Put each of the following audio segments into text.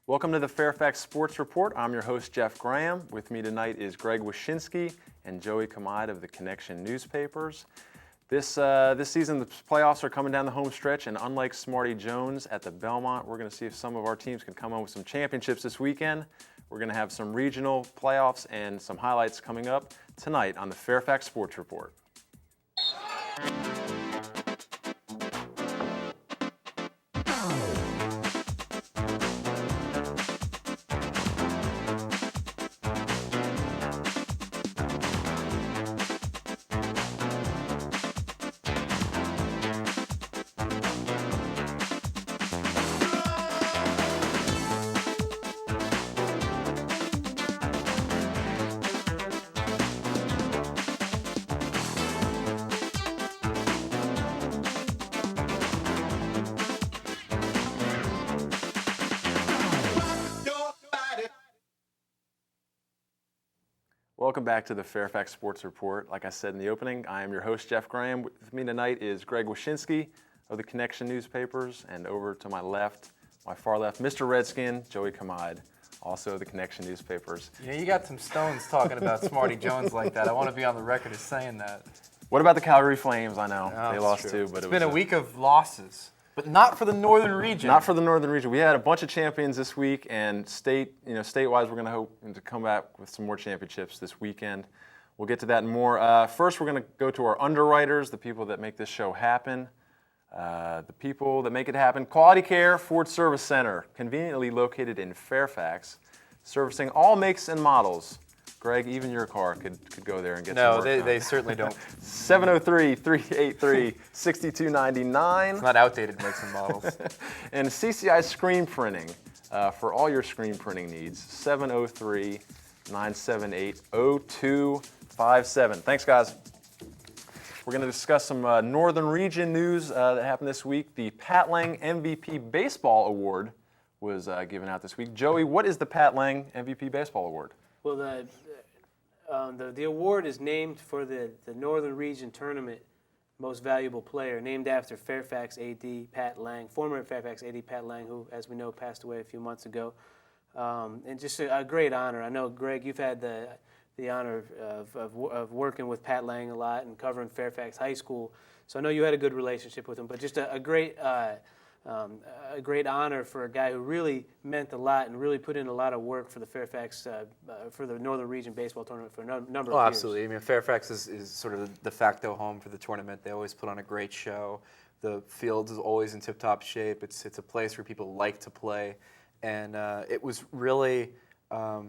Welcome to the Fairfax Sports Report. I'm your host, Jeff Graham. With me tonight is Greg Wyszynski and Joey Kamide of the Connection newspapers. This season, the playoffs are coming down the home stretch, and unlike Smarty Jones at the Belmont, we're going to see if some of our teams can come home with some championships this weekend. We're going to have some regional playoffs and some highlights coming up tonight on the Fairfax Sports Report. Welcome back to the Fairfax Sports Report. Like I said in the opening, I am your host, Jeff Graham. With me tonight is Greg Wyszynski of the Connection newspapers, and over to my left, my far left, Mr. Redskin, Joey Kamide, also of the Connection newspapers. You know, you got some stones talking about Smarty Jones like that. I want to be on the record as saying that. What about the Calgary Flames? I know they lost true. too, but it's been a week of losses. But not for the Northern region. Not for the Northern region. We had a bunch of champions this week, and statewide, we're going to hope to come back with some more championships this weekend. We'll get to that and more. First, we're going to go to our underwriters, the people that make this show happen, the people that make it happen. Quality Care Ford Service Center, conveniently located in Fairfax, servicing all makes and models. Greg, even your car could go there and get some work done. No, they certainly don't. 703-383-6299. It's not outdated makes and models. And CCI Screen Printing for all your screen printing needs. 703-978-0257. Thanks, guys. We're going to discuss some Northern Region news that happened this week. The Pat Lang MVP Baseball Award was given out this week. Joey, what is the Pat Lang MVP Baseball Award? Well, the award is named for the Northern Region Tournament Most Valuable Player, named after Fairfax AD Pat Lang, former Fairfax AD Pat Lang, who, as we know, passed away a few months ago. And just a great honor. I know, Greg, you've had the honor of working with Pat Lang a lot and covering Fairfax High School, so I know you had a good relationship with him. But just a great honor for a guy who really meant a lot and really put in a lot of work for the Fairfax, for the Northern Region Baseball Tournament for a number of years. Absolutely. I mean, Fairfax is sort of the de facto home for the tournament. They always put on a great show. The field is always in tip-top shape. It's a place where people like to play, and it was really a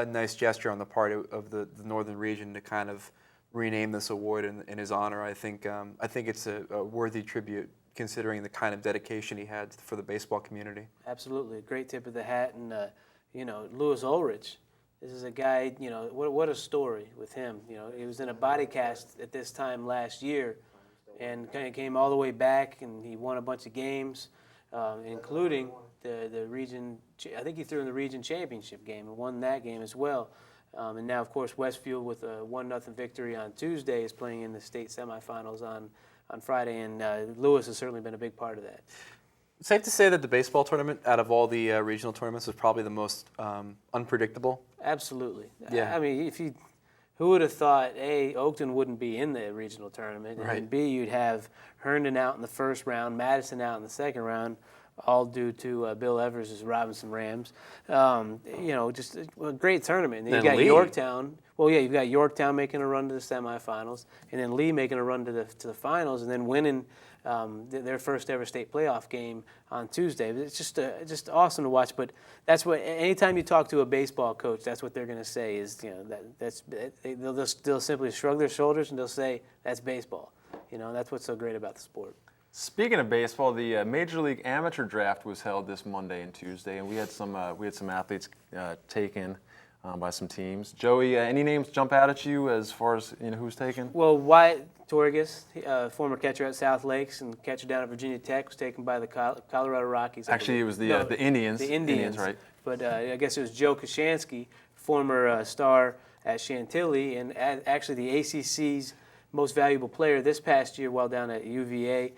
nice gesture on the part of the Northern Region to kind of rename this award in his honor. I think it's a worthy tribute, considering the kind of dedication he had for the baseball community. Absolutely, a great tip of the hat. And Louis Ulrich, this is a guy, what a story with him. He was in a body cast at this time last year and kind of came all the way back, and he won a bunch of games, including the region. I think he threw in the region championship game and won that game as well. And now, of course, Westfield, with a 1-0 victory on Tuesday, is playing in the state semifinals on Friday, and Lewis has certainly been a big part of that. Safe to say that the baseball tournament, out of all the regional tournaments, was probably the most unpredictable. Absolutely. Yeah. I mean, who would have thought, A, Oakton wouldn't be in the regional tournament, Right. and B, you'd have Herndon out in the first round, Madison out in the second round, all due to Bill Evers' Robinson Rams. Just a great tournament. And you've got Lee. Yorktown. Well, yeah, you've got Yorktown making a run to the semifinals, and then Lee making a run to the finals, and then winning their first ever state playoff game on Tuesday. It's just awesome to watch. But that's what, anytime you talk to a baseball coach, that's what they're going to say is, they'll simply shrug their shoulders and they'll say that's baseball. That's what's so great about the sport. Speaking of baseball, the Major League Amateur Draft was held this Monday and Tuesday, and we had some athletes taken by some teams. Joey, any names jump out at you as far as who's taken? Well, Wyatt Torres, former catcher at South Lakes and catcher down at Virginia Tech, was taken by the Colorado Rockies. Actually, it was the Indians. The Indians, right? But I guess it was Joe Koshansky, former star at Chantilly, and actually the ACC's most valuable player this past year while down at UVA.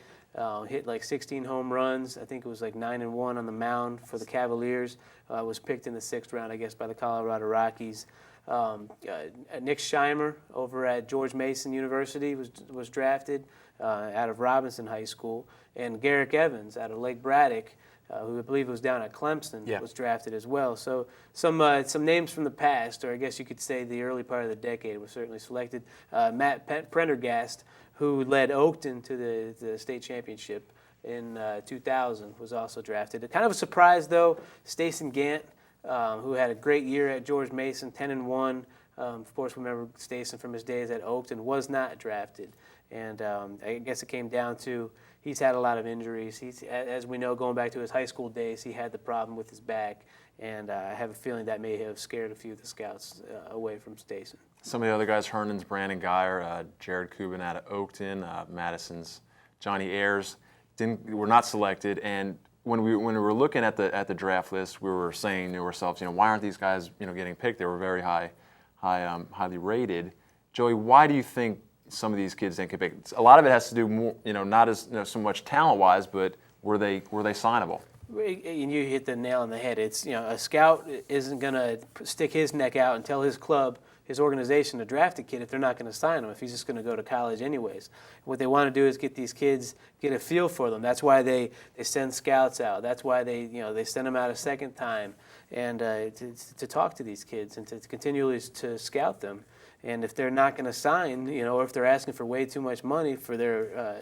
hit like 16 home runs. I think it was like 9-1 on the mound for the Cavaliers. Was picked in the 6th round, I guess, by the Colorado Rockies. Nick Scheimer over at George Mason University was drafted out of Robinson High School, and Garrick Evans out of Lake Braddock, who I believe was down at Clemson, was drafted as well. So some names from the past, or I guess you could say the early part of the decade, was certainly selected. Matt Prendergast, who led Oakton to the state championship in 2000, was also drafted. Kind of a surprise, though, Stacen Gant, who had a great year at George Mason, 10-1. Of course, remember Stacen from his days at Oakton, was not drafted. And I guess it came down to he's had a lot of injuries. As we know, going back to his high school days, he had the problem with his back. And I have a feeling that may have scared a few of the scouts away from Stacen. Some of the other guys, Herndon's Brandon Geyer, Jared Kubin out of Oakton, Madison's Johnny Ayers, were not selected. And when we were looking at the draft list, we were saying to ourselves, why aren't these guys getting picked? They were very highly rated. Joey, why do you think some of these kids didn't get picked? A lot of it has to do more, not as so much talent-wise, but were they signable? And you hit the nail on the head. It's a scout isn't going to stick his neck out and tell his club, his organization, to draft a kid if they're not going to sign him, if he's just going to go to college anyways. What they want to do is get these kids, get a feel for them. That's why they send scouts out. That's why they send them out a second time and to talk to these kids and to continually to scout them. And if they're not going to sign, or if they're asking for way too much money for their,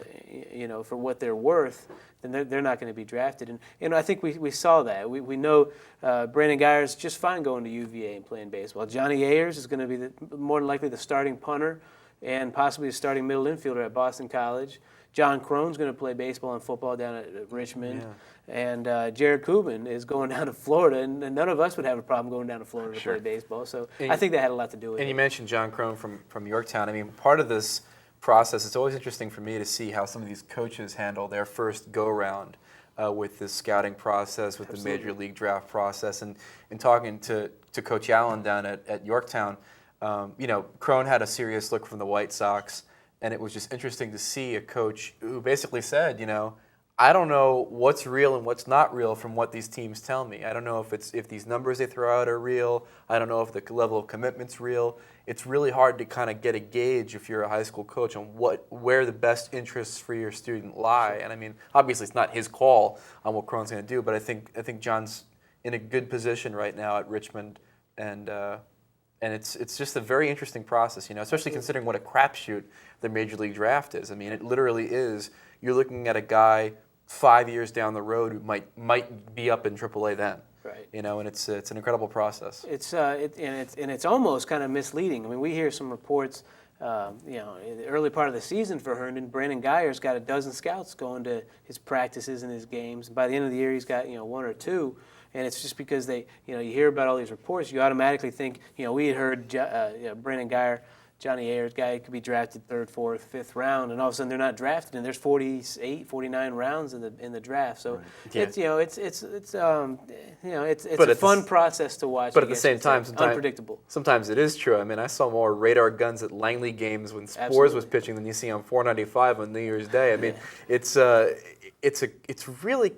for what they're worth, then they're not going to be drafted. And I think we saw that. We know Brandon Geyer's just fine going to UVA and playing baseball. Johnny Ayers is going to be more than likely the starting punter and possibly the starting middle infielder at Boston College. John Crone's going to play baseball and football down at Richmond. Yeah. And Jared Kubin is going down to Florida, and none of us would have a problem going down to Florida to play baseball. So I think that had a lot to do with it. And you mentioned John Crone from Yorktown. I mean, part of this process, it's always interesting for me to see how some of these coaches handle their first go-around with the scouting process, with the Major League draft process. And talking to Coach Allen down at Yorktown, Crone had a serious look from the White Sox, and it was just interesting to see a coach who basically said, I don't know what's real and what's not real from what these teams tell me. I don't know if these numbers they throw out are real. I don't know if the level of commitment's real. It's really hard to kind of get a gauge if you're a high school coach on where the best interests for your student lie. And I mean, obviously it's not his call on what Crone's going to do, but I think John's in a good position right now at Richmond, and it's just a very interesting process, especially considering what a crapshoot the Major League draft is. I mean, it literally is. You're looking at a guy 5 years down the road who might be up in AAA then. Right. And it's an incredible process. It's almost kind of misleading. I mean, we hear some reports, in the early part of the season for Herndon, Brandon Geyer's got a dozen scouts going to his practices and his games. By the end of the year, he's got one or two. And it's just because you hear about all these reports, you automatically think, we had heard Brandon Geyer, Johnny Ayers, guy could be drafted 3rd, 4th, 5th round, and all of a sudden they're not drafted, and there's 48, 49 rounds in the draft. So right. It's a fun process to watch. But at the same time, unpredictable. Sometimes it is true. I mean, I saw more radar guns at Langley games when Spores was pitching than you see on 495 on New Year's Day. I mean, it's really.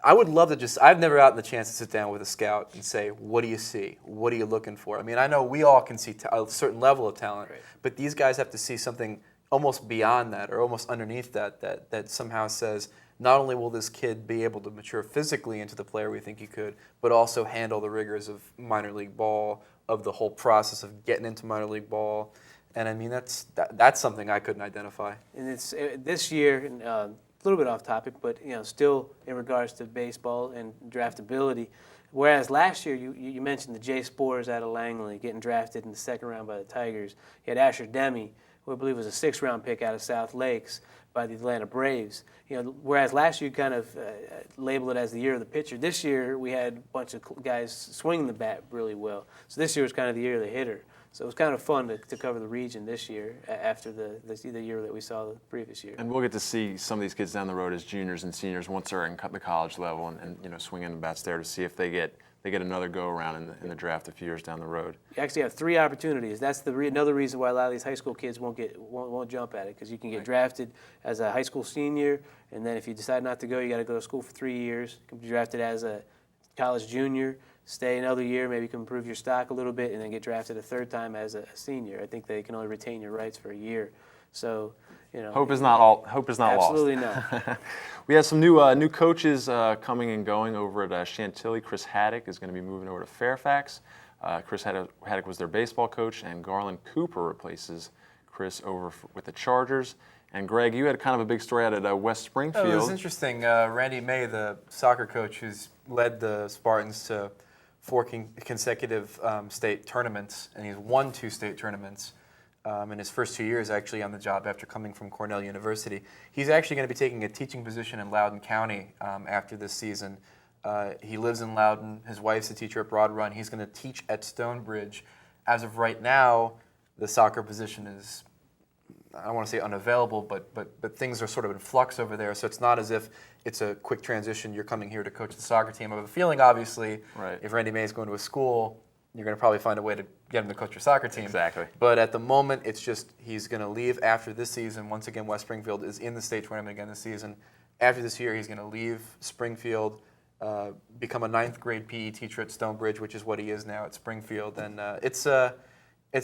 I would love to I've never gotten the chance to sit down with a scout and say, what do you see? What are you looking for? I mean, I know we all can see a certain level of talent, right. But these guys have to see something almost beyond that or almost underneath that somehow says, not only will this kid be able to mature physically into the player we think he could, but also handle the rigors of minor league ball, of the whole process of getting into minor league ball. And I mean, that's something I couldn't identify. And it's this year, a little bit off topic, but still in regards to baseball and draftability. Whereas last year, you mentioned the Jay Spores out of Langley getting drafted in the 2nd round by the Tigers. You had Asher Demi, who I believe was a 6th round pick out of South Lakes by the Atlanta Braves. Whereas last year you kind of labeled it as the year of the pitcher. This year we had a bunch of guys swinging the bat really well. So this year was kind of the year of the hitter. So it was kind of fun to cover the region this year after the year that we saw the previous year. And we'll get to see some of these kids down the road as juniors and seniors once they're in the college level and swinging the bats there to see if they get another go around in the draft a few years down the road. You actually have 3 opportunities. That's another reason why a lot of these high school kids won't jump at it, because you can get drafted as a high school senior, and then if you decide not to go, you got to go to school for 3 years. You can be drafted as a college junior, stay another year, maybe you can improve your stock a little bit, and then get drafted a 3rd time as a senior. I think they can only retain your rights for a year. So, hope is not lost. Absolutely not. We have some new coaches coming and going over at Chantilly. Chris Haddock is going to be moving over to Fairfax. Chris Haddock was their baseball coach, and Garland Cooper replaces Chris over with the Chargers. And Greg, you had kind of a big story out at West Springfield. Oh, it was interesting. Randy May, the soccer coach who's led the Spartans to 4 consecutive state tournaments, and he's won 2 state tournaments in his first 2 years actually on the job after coming from Cornell University. He's actually going to be taking a teaching position in Loudoun County after this season. He lives in Loudoun. His wife's a teacher at Broad Run. He's going to teach at Stonebridge. As of right now, the soccer position is, I don't want to say unavailable, but things are sort of in flux over there. So it's not as if it's a quick transition. You're coming here to coach the soccer team. I have a feeling, obviously, if Randy May is going to a school, you're going to probably find a way to get him to coach your soccer team. Exactly. But at the moment, it's just he's going to leave after this season. Once again, West Springfield is in the state tournament again this season. After this year, he's going to leave Springfield, become a 9th grade PE teacher at Stonebridge, which is what he is now at Springfield. And it's a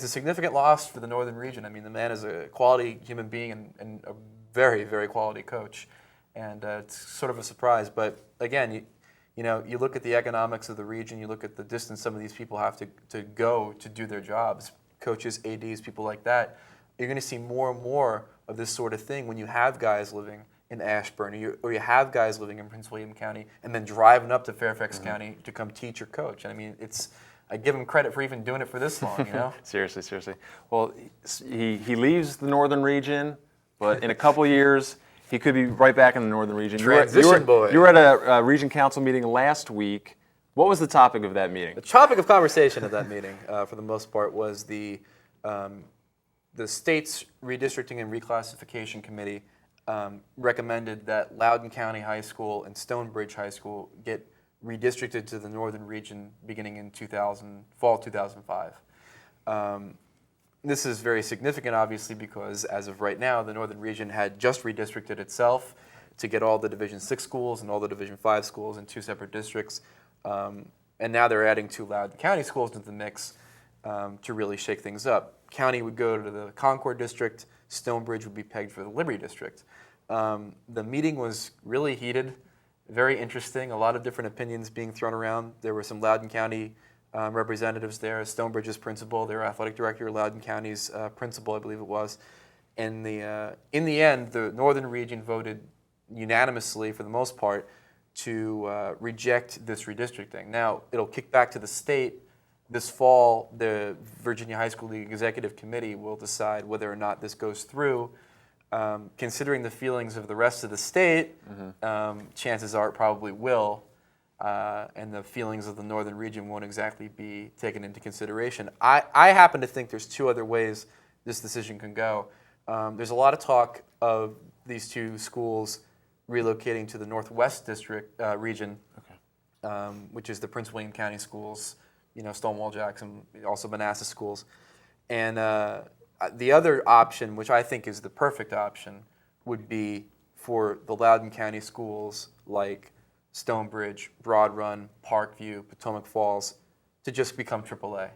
significant loss for the Northern region. I mean, the man is a quality human being and a very, very quality coach. And it's sort of a surprise. But again, you look at the economics of the region, you look at the distance some of these people have to go to do their jobs, coaches, ADs, people like that. You're going to see more and more of this sort of thing when you have guys living in Ashburn or you have guys living in Prince William County and then driving up to Fairfax County to come teach or coach. And I mean, I give him credit for even doing it for this long, Seriously. Well, he leaves the Northern region, but in a couple years, he could be right back in the Northern region. Transition boy. You were at a region council meeting last week. What was the topic of that meeting? The topic of conversation at that meeting, for the most part, was the state's redistricting and reclassification committee recommended that Loudoun County High School and Stonebridge High School get redistricted to the Northern region beginning in fall 2005. This is very significant, obviously, because as of right now, the Northern region had just redistricted itself to get all the Division 6 schools and all the Division 5 schools in 2 separate districts. And now they're adding 2 Loudoun County schools into the mix to really shake things up. County would go to the Concord district. Stonebridge would be pegged for the Liberty district. The meeting was really heated, very interesting, a lot of different opinions being thrown around. There were some Loudoun County representatives there, Stonebridge's principal, their athletic director, Loudoun County's principal, I believe it was. And in the end, the Northern region voted unanimously, for the most part, to reject this redistricting. Now, it'll kick back to the state. This fall, the Virginia High School League Executive Committee will decide whether or not this goes through. Considering the feelings of the rest of the state, chances are it probably will. And the feelings of the Northern region won't exactly be taken into consideration. I happen to think there's 2 other ways this decision can go. There's a lot of talk of these 2 schools relocating to the Northwest District region, which is the Prince William County schools, Stonewall Jackson, also Manassas schools. And the other option, which I think is the perfect option, would be for the Loudoun County schools like Stonebridge, Broad Run, Parkview, Potomac Falls, to just become AAA.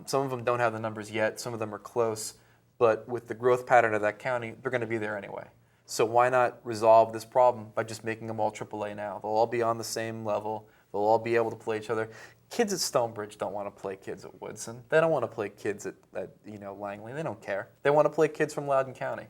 Some of them don't have the numbers yet. Some of them are close. But with the growth pattern of that county, they're going to be there anyway. So why not resolve this problem by just making them all AAA now? They'll all be on the same level. They'll all be able to play each other. Kids at Stonebridge don't want to play kids at Woodson. They don't want to play kids at Langley. They don't care. They want to play kids from Loudoun County.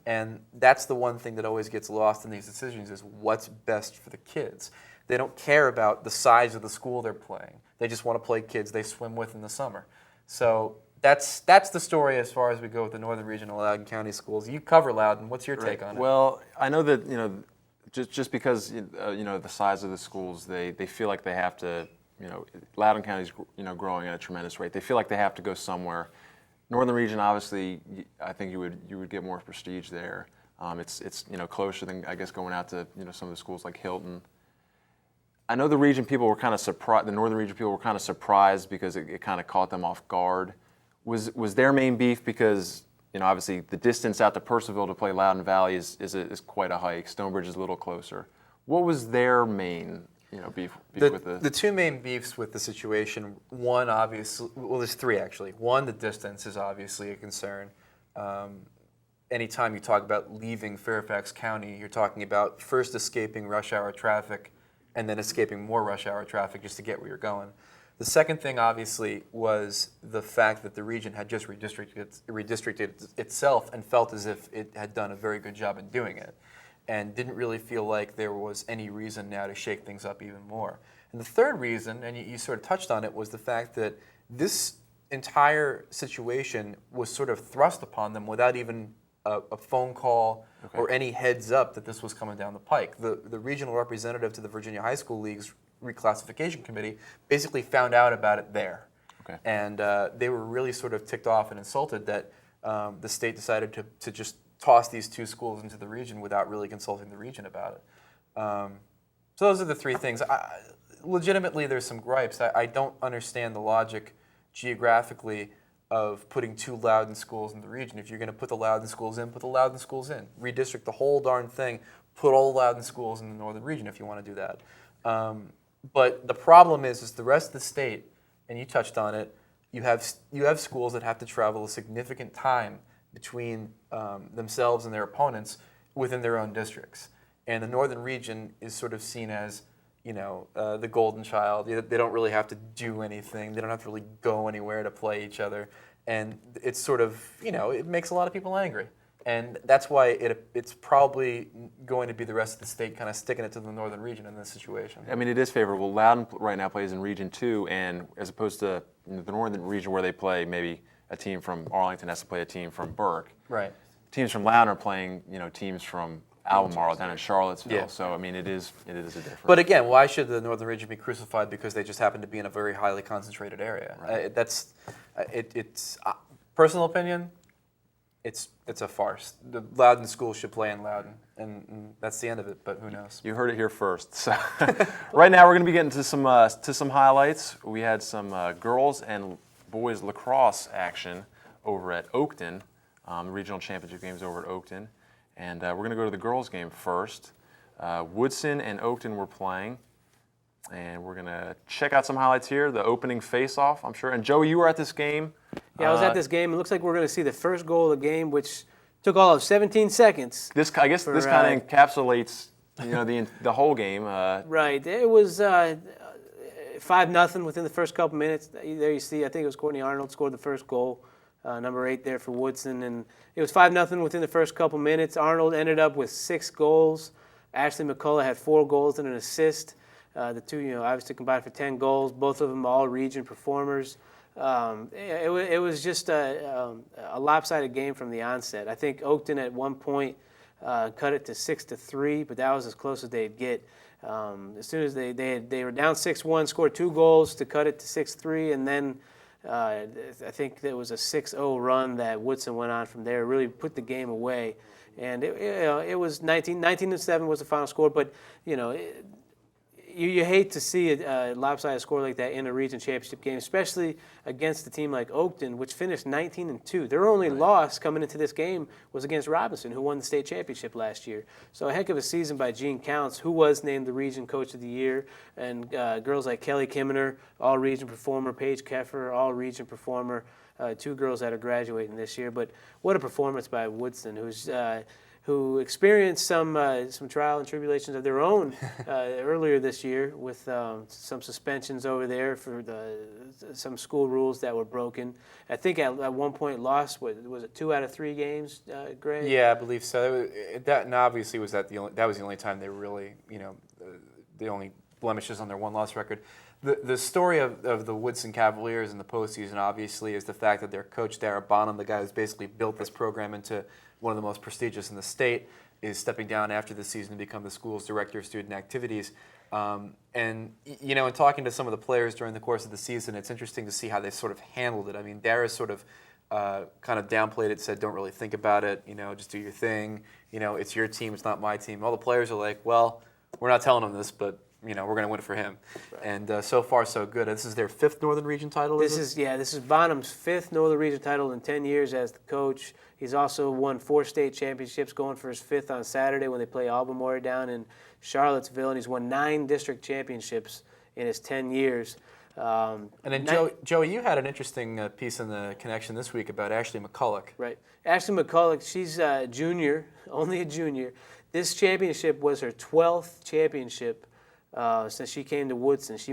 And that's the one thing that always gets lost in these decisions is what's best for the kids. They don't care about the size of the school they're playing. They just want to play kids they swim with in the summer. So that's the story as far as we go with the Northern Regional Loudoun County schools. You cover Loudoun. What's your take on it? Well, I know that just because the size of the schools, they feel like they have to Loudoun County's growing at a tremendous rate. They feel like they have to go somewhere. Northern region, obviously, I think you would get more prestige there. It's closer than, I guess, going out to some of the schools like Hilton. I know the region people were kind of surprised. The northern region people were kind of surprised because it kind of caught them off guard. Was their main beef because obviously the distance out to Purcellville to play Loudoun Valley is quite a hike. Stonebridge is a little closer. What was their main beef with the two main beefs with the situation? One, obviously, well, there's three actually. One, the distance is obviously a concern. Anytime you talk about leaving Fairfax County, you're talking about first escaping rush hour traffic and then escaping more rush hour traffic just to get where you're going. The second thing, obviously, was the fact that the region had just redistricted itself and felt as if it had done a very good job in doing it, and didn't really feel like there was any reason now to shake things up even more. And the third reason, and you sort of touched on it, was the fact that this entire situation was sort of thrust upon them without even a phone call or any heads up that this was coming down the pike. The regional representative to the Virginia High School League's reclassification committee basically found out about it there. Okay. And they were really sort of ticked off and insulted that the state decided to just toss these two schools into the region without really consulting the region about it. So those are the three things. Legitimately, there's some gripes. I don't understand the logic geographically of putting two Loudoun schools in the region. If you're going to put the Loudoun schools in, put the Loudoun schools in. Redistrict the whole darn thing. Put all the Loudoun schools in the northern region if you want to do that. But the problem is the rest of the state, and you touched on it, you have schools that have to travel a significant time between themselves and their opponents within their own districts. And the northern region is sort of seen as, the golden child. They don't really have to do anything. They don't have to really go anywhere to play each other. And it's sort of, it makes a lot of people angry. And that's why it's probably going to be the rest of the state kind of sticking it to the northern region in this situation. I mean, it is favorable. Loudoun right now plays in Region 2, and as opposed to the northern region where they play maybe a team from Arlington has to play a team from Burke. Right. Teams from Loudoun are playing, teams from Albemarle down in Charlottesville. Yeah. So I mean, it is a difference. But again, why should the northern region be crucified because they just happen to be in a very highly concentrated area? Right. It's personal opinion. It's a farce. The Loudoun schools should play in Loudoun, and that's the end of it. But who knows? You heard it here first. So right now we're going to be getting to some highlights. We had some girls and boys lacrosse action over at Oakton. The regional championship games over at Oakton. And we're going to go to the girls' game first. Woodson and Oakton were playing. And we're going to check out some highlights here. The opening face-off, I'm sure. And Joey, you were at this game. Yeah, I was at this game. It looks like we're going to see the first goal of the game, which took all of 17 seconds. I guess this kind of encapsulates, the whole game. Right. It was 5-0 within the first couple minutes. There you see, I think it was Courtney Arnold scored the first goal. Number 8 there for Woodson, and it was 5-0 within the first couple minutes. Arnold ended up with 6 goals. Ashley McCullough had 4 goals and an assist. The two, obviously combined for 10 goals. Both of them all region performers. It was just a lopsided game from the onset. I think Oakton at one point cut it to 6-3, but that was as close as they'd get. As soon as they were down 6-1, scored 2 goals to cut it to 6-3, and then I think there was a 6-0 run that Woodson went on from there, really put the game away. And it was 19-7 was the final score, but you hate to see a lopsided score like that in a region championship game, especially against a team like Oakton, which finished 19-2. Their only loss coming into this game was against Robinson, who won the state championship last year. So a heck of a season by Gene Counts, who was named the region coach of the year, and girls like Kelly Kimmener, all-region performer, Paige Keffer, all-region performer, 2 girls that are graduating this year. But what a performance by Woodson, who experienced some trial and tribulations of their own earlier this year with some suspensions over there for some school rules that were broken. I think at one point lost, was it 2 out of 3 games, Greg? Yeah, I believe so. And obviously that was the only time they were really, the only blemishes on their one-loss record. The story of the Woodson Cavaliers in the postseason, obviously, is the fact that their coach, Dara Bonham, the guy who's basically built this program into one of the most prestigious in the state, is stepping down after the season to become the school's director of student activities. And in talking to some of the players during the course of the season, it's interesting to see how they sort of handled it. I mean, Darius sort of kind of downplayed it, said, "Don't really think about it. Just do your thing. It's your team. It's not my team." All the players are like, "Well, we're not telling him this, but we're going to win it for him." Right. And so far, so good. This is their 5th Northern Region title. This is Bonham's 5th Northern Region title in 10 years as the coach. He's also won 4 state championships, going for his 5th on Saturday when they play Albemarle down in Charlottesville, and he's won 9 district championships in his 10 years. And then, Joey, you had an interesting piece in the Connection this week about Ashley McCulloch. Right. Ashley McCulloch, she's a junior, only a junior. This championship was her 12th championship since she came to Woodson. She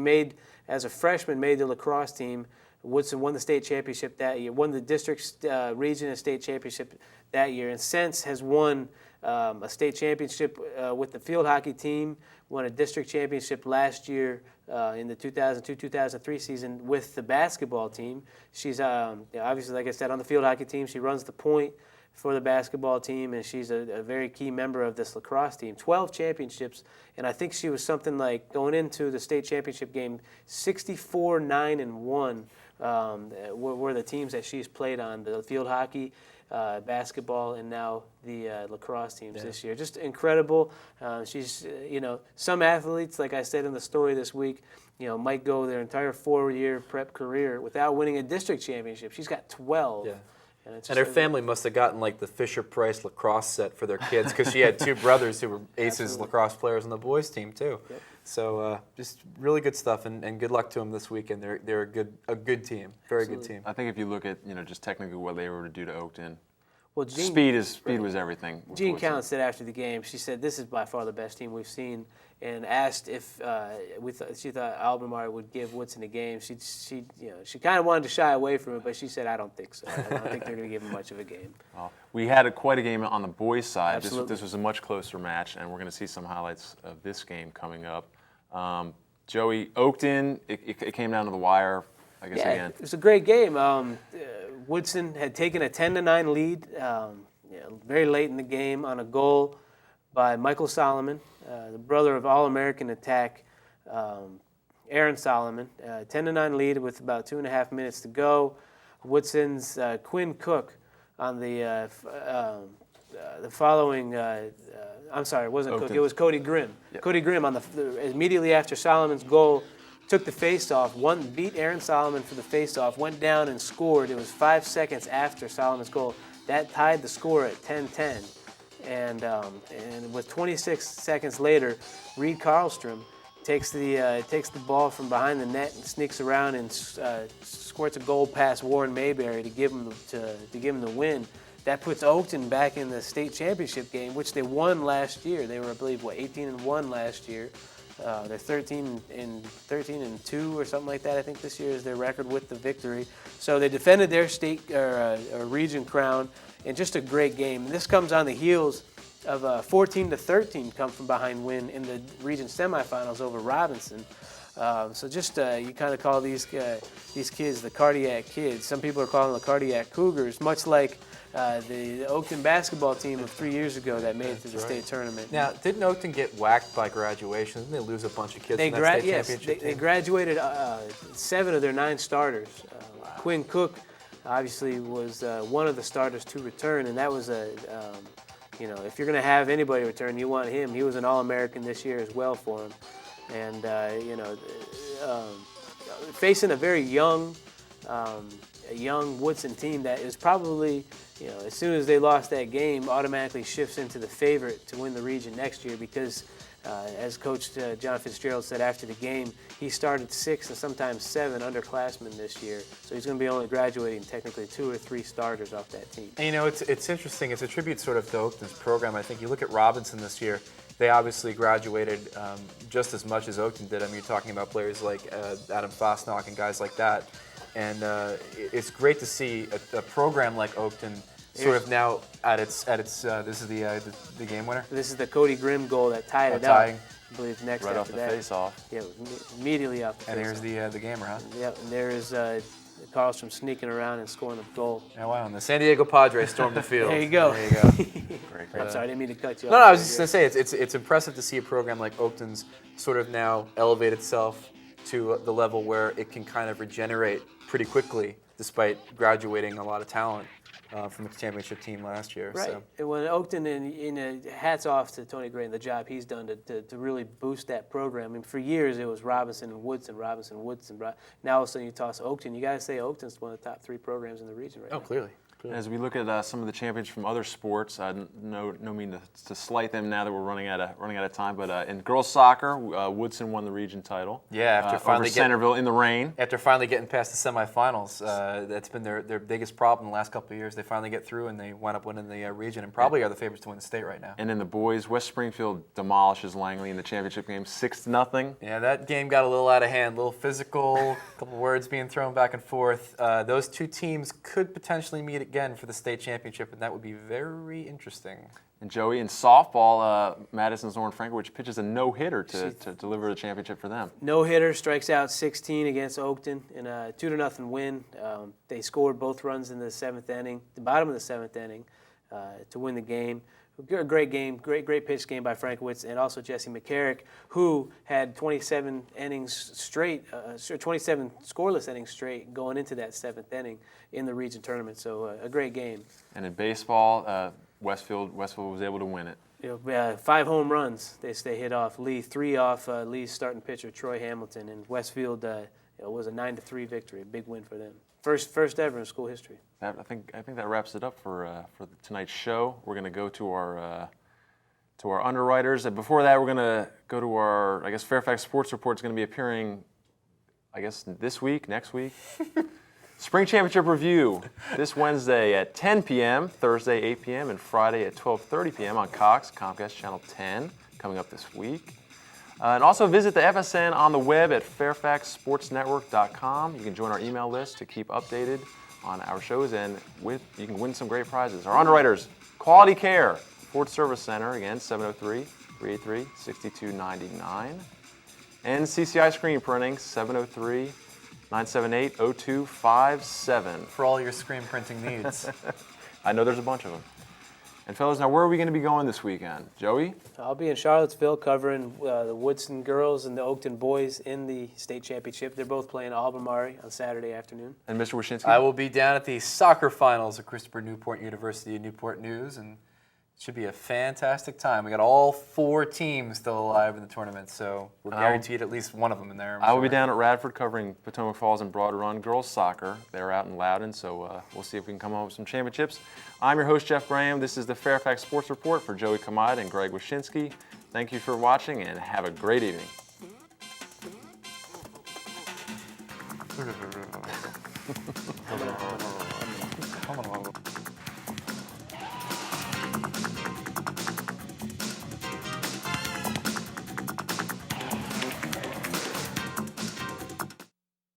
as a freshman, made the lacrosse team. Woodson won the state championship that year, won the district, region, and state championship that year, and since has won a state championship with the field hockey team, won a district championship last year in the 2002-2003 season with the basketball team. She's obviously, like I said, on the field hockey team. She runs the point for the basketball team, and she's a very key member of this lacrosse team. 12 championships, and I think she was something like, going into the state championship game, 64-9-1 were the teams that she's played on, the field hockey, basketball, and now the lacrosse teams this year. Just incredible. She's, some athletes, like I said in the story this week, might go their entire 4-year prep career without winning a district championship. She's got 12. Yeah. And her family must have gotten like the Fisher-Price lacrosse set for their kids, because she had 2 brothers who were aces lacrosse players on the boys team too. Yep. So just really good stuff, and good luck to them this weekend. They're a good team, very good team. I think if you look at just technically what they were to do to Oakton, well, speed was everything. Jean Count said after the game, she said, "This is by far the best team we've seen," and asked if she thought Albemarle would give Woodson a game. She kind of wanted to shy away from it, but she said, "I don't think so. I don't think they're going to give him much of a game." Well, we had quite a game on the boys' side. Absolutely. This was a much closer match, and we're going to see some highlights of this game coming up. Joey, Oakton, it came down to the wire, I guess, again. It was a great game. Woodson had taken a 10-9 lead very late in the game on a goal by Michael Solomon, the brother of All-American attack Aaron Solomon. 10-9 lead with about 2.5 minutes to go. Woodson's Quinn Cook on the following. I'm sorry, it wasn't Cook. It was Cody Grimm. Yep. Cody Grimm immediately after Solomon's goal took the face-off, beat Aaron Solomon for the face-off, went down and scored. It was 5 seconds after Solomon's goal. That tied the score at 10-10. And with 26 seconds later, Reed Karlstrom takes the ball from behind the net and sneaks around and squirts a goal past Warren Mayberry to give him the win. That puts Oakton back in the state championship game, which they won last year. They were, I believe, 18-1 last year. They're 13-2 or something like that. I think this year is their record with the victory. So they defended their state or region crown in just a great game. And this comes on the heels of a 14-13 come from behind win in the region semifinals over Robinson. So just you kind of call these kids the Cardiac Kids. Some people are calling them the Cardiac Cougars, much like the Oakton basketball team of 3 years ago that made it to the state tournament. Now, didn't Oakton get whacked by graduation? Didn't they lose a bunch of kids from that state championship team? They graduated 7 of their 9 starters. Quinn Cook obviously was one of the starters to return, and that was if you're going to have anybody return, you want him. He was an All-American this year as well for him. And, facing a very young Woodson team that is probably, as soon as they lost that game, automatically shifts into the favorite to win the region next year because, as Coach John Fitzgerald said after the game, he started 6 and sometimes 7 underclassmen this year. So he's going to be only graduating technically 2 or 3 starters off that team. And, it's interesting. It's a tribute sort of to Oakton's program. I think you look at Robinson this year. They obviously graduated just as much as Oakton did. I mean, you're talking about players like Adam Fosnock and guys like that. And it's great to see a program like Oakton sort of now at its. This is the game winner. This is the Cody Grimm goal that tied it up. I believe next right after off the face-off. Yeah, immediately off the face-off. And here's the gamer, huh? Yeah, and there is Karlstrom sneaking around and scoring a goal. Yeah, wow. And the San Diego Padres stormed the field. There you go. There you go. Great. I'm sorry, I didn't mean to cut you No, off. no, I was just going to say, it's impressive to see a program like Oakton's sort of now elevate itself to the level where it can kind of regenerate pretty quickly, despite graduating a lot of talent from the championship team last year. Right. So. And when Oakton, hats off to Tony Gray and the job he's done to really boost that program. I mean, for years it was Robinson and Woodson. Now all of a sudden you toss Oakton. You got to say Oakton's one of the top 3 programs in the region right now. Oh, clearly. As we look at some of the champions from other sports, no mean to slight them now that we're running out of time. But in girls soccer, Woodson won the region title. Yeah, after finally over Centerville in the rain. After finally getting past the semifinals, that's been their biggest problem the last couple of years. They finally get through and they wind up winning the region and probably are the favorites to win the state right now. And in the boys, West Springfield demolishes Langley in the championship game, 6-0. Yeah, that game got a little out of hand, a little physical, a couple words being thrown back and forth. Those 2 teams could potentially meet again for the state championship, and that would be very interesting. And Joey, in softball, Madison's Lauren Frankowicz pitches a no-hitter to deliver the championship for them. No-hitter, strikes out 16 against Oakton in a 2-0 win. They scored both runs in the 7th inning, the bottom of the 7th inning, to win the game. A great game, great pitch game by Frankowitz, and also Jesse McCarrick, who had 27 innings straight, 27 scoreless innings straight going into that 7th inning in the region tournament. So a great game. And in baseball, Westfield was able to win it. 5 home runs they hit off Lee, 3 off Lee's starting pitcher Troy Hamilton, and Westfield was a 9-3 victory, a big win for them. First ever in school history. I think that wraps it up for tonight's show. We're going to go to our underwriters. And before that, we're going to go to our, Fairfax Sports Report is going to be appearing, this week, next week. Spring Championship Review this Wednesday at 10 p.m., Thursday 8 p.m., and Friday at 12:30 p.m. on Cox, Comcast Channel 10, coming up this week. And also visit the FSN on the web at fairfaxsportsnetwork.com. You can join our email list to keep updated on our shows, and you can win some great prizes. Our underwriters, Quality Care, Ford Service Center, again, 703-383-6299. And CCI Screen Printing, 703-978-0257. For all your screen printing needs. I know there's a bunch of them. And fellas, now where are we going to be going this weekend? Joey? I'll be in Charlottesville covering the Woodson girls and the Oakton boys in the state championship. They're both playing Albemarle on Saturday afternoon. And Mr. Wyszynski? I will be down at the soccer finals of Christopher Newport University in Newport News, and it should be a fantastic time. We got all 4 teams still alive in the tournament, so we're guaranteed at least one of them in there. I will be down at Radford covering Potomac Falls and Broad Run girls soccer. They're out in Loudon, so we'll see if we can come home with some championships. I'm your host, Jeff Graham. This is the Fairfax Sports Report for Joey Kamada and Greg Wyszynski. Thank you for watching, and have a great evening.